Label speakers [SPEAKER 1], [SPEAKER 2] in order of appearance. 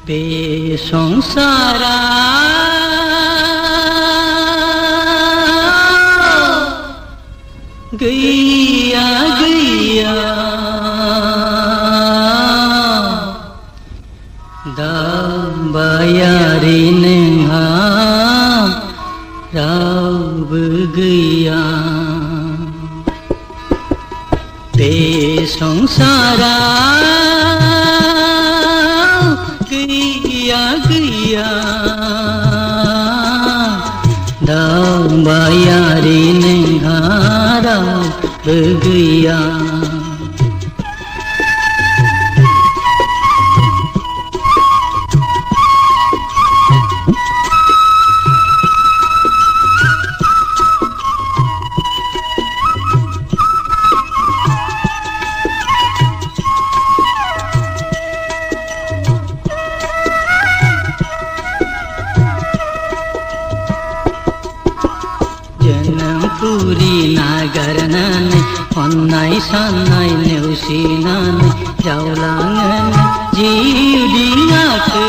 [SPEAKER 1] बे संसारा गैया गैया दाबायारि नोंहा रावबो गैया बे संसारा गैया गैया दाबायारि नोंहा रावबो गैया पुरी नागारनानै अन्नाय सान्नाय नेवसिनानै जावलाङो जिउ दिङाखौ